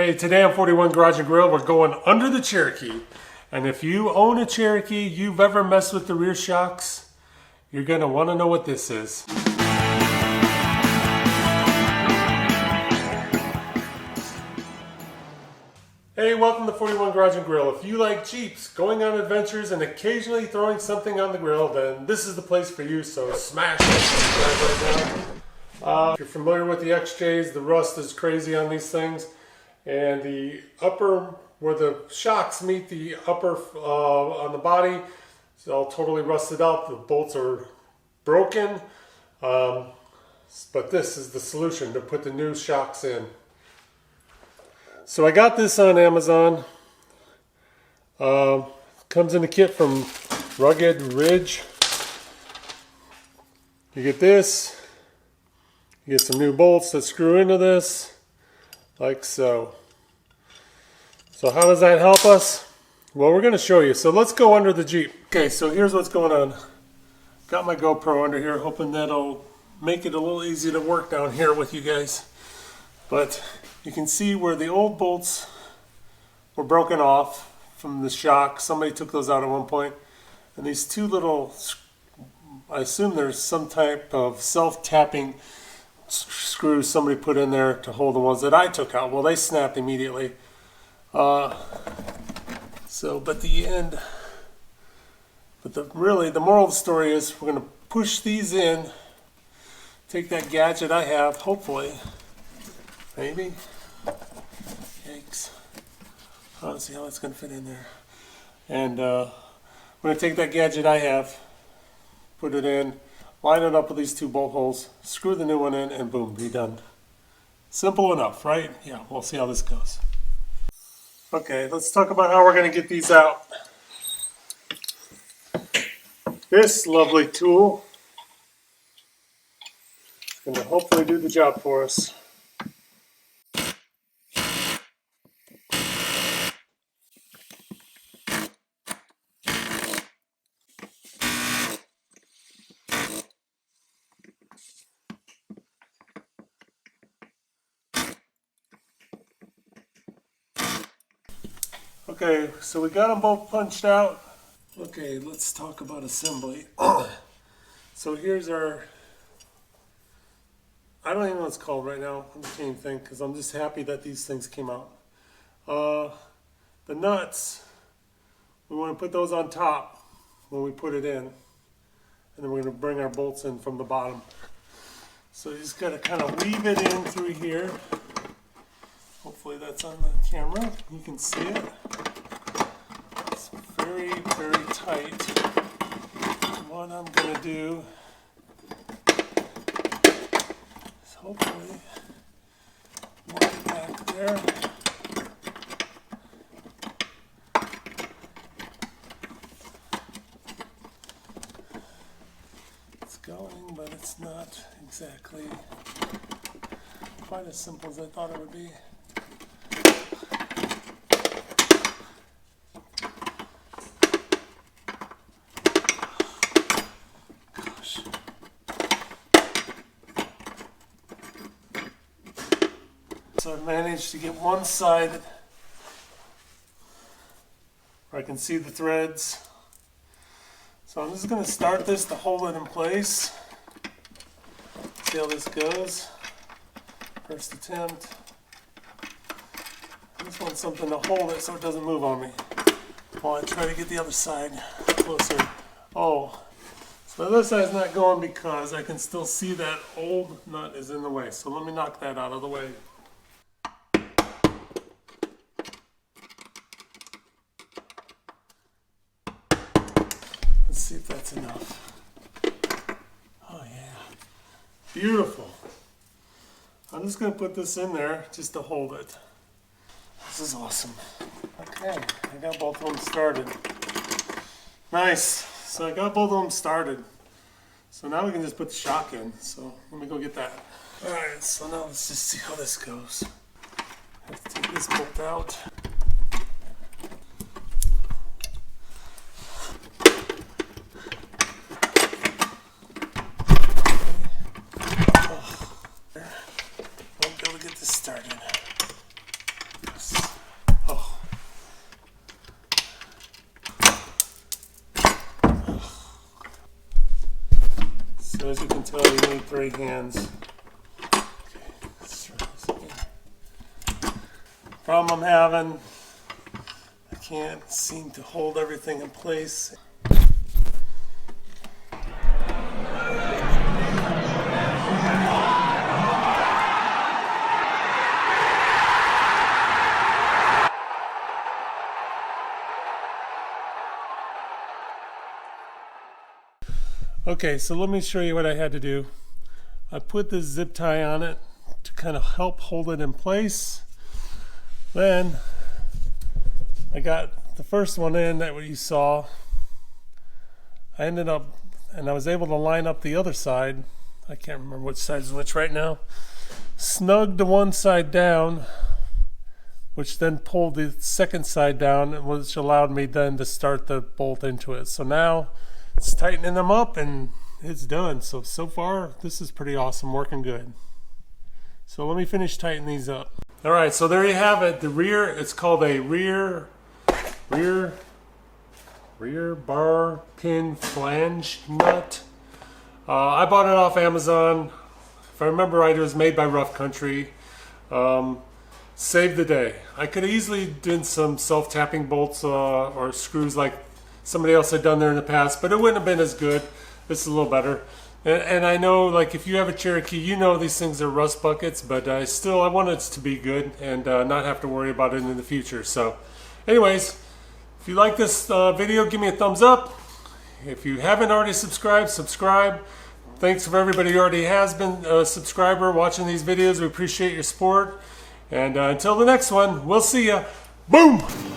Hey, today on 41 Garage and Grill, we're going under the Cherokee. And if you own a Cherokee, you've ever messed with the rear shocks, you're gonna wanna know what this is. Hey, welcome to 41 Garage and Grill. If you like Jeeps, going on adventures, and occasionally throwing something on the grill, then this is the place for you, so smash that subscribe right now. If you're familiar with the XJs, the rust is crazy on these things. And the upper, where the shocks meet the upper on the body, it's all totally rusted out. The bolts are broken. But this is the solution to put the new shocks in. So I got this on Amazon. Comes in a kit from Rugged Ridge. You get this. You get some new bolts that screw into this, like so. So how does that help us? Well, we're going to show you. So let's go under the Jeep. Okay, so here's what's going on. Got my GoPro under here, hoping that'll make it a little easier to work down here with you guys. But you can see where the old bolts were broken off from the shock. Somebody took those out at one point. And these two little, I assume there's some type of self-tapping screws somebody put in there to hold the ones that I took out. Well, they snapped immediately. But really the moral of the story is we're going to push these in, take that gadget I have, hopefully, maybe, yikes, I don't see how it's going to fit in there, and we're going to take that gadget I have, put it in, line it up with these two bolt holes, screw the new one in, and boom, be done. Simple enough, right? Yeah, we'll see how this goes. Okay, let's talk about how we're going to get these out. This lovely tool is going to hopefully do the job for us. Okay, so we got them both punched out. Okay, let's talk about assembly. So here's our, I don't even know what it's called right now. I can't even think because I'm just happy that these things came out. The nuts, we want to put those on top when we put it in. And then we're going to bring our bolts in from the bottom. So you just got to kind of weave it in through here. Hopefully that's on the camera. You can see it. It's very, very tight. What I'm going to do is hopefully work it back there. It's going, but it's not exactly quite as simple as I thought it would be. So I managed to get one side where I can see the threads. So I'm just going to start this to hold it in place. See how this goes. First attempt. I just want something to hold it so it doesn't move on me while I try to get the other side closer. Oh, so the other side's not going because I can still see that old nut is in the way. So let me knock that out of the way. Let's see if that's enough. Oh yeah, beautiful. I'm just going to put this in there just to hold it. This is awesome. Okay, I got both of them started. Nice. So I got both of them started. So now we can just put the shock in. So let me go get that. Alright, so now let's just see how this goes. I have to take this bolt out. Won't be able to get this started. So as you can tell, you need 3 hands. Okay, let's try this again. Problem I'm having, I can't seem to hold everything in place. Okay, so let me show you what I had to do. I put this zip tie on it to kind of help hold it in place. Then I got the first one in, that what you saw. I ended up, and I was able to line up the other side. I can't remember which side is which right now. Snugged the one side down, which then pulled the second side down, which allowed me then to start the bolt into it. So now it's tightening them up and it's done. So far this is pretty awesome, working good. So let me finish tightening these up. All right, so there you have it. The rear, it's called a rear bar pin flange nut. I bought it off Amazon. If I remember right, it was made by Rough Country. Saved the day. I could have easily done some self-tapping bolts or screws like somebody else had done there in the past, but it wouldn't have been as good. This is a little better. And I know, like, if you have a Cherokee, you know these things are rust buckets, but I want it to be good and not have to worry about it in the future. So anyways, if you like this video, give me a thumbs up. If you haven't already subscribed, subscribe. Thanks for everybody who already has been a subscriber watching these videos. We appreciate your support. And until the next one, we'll see ya. Boom!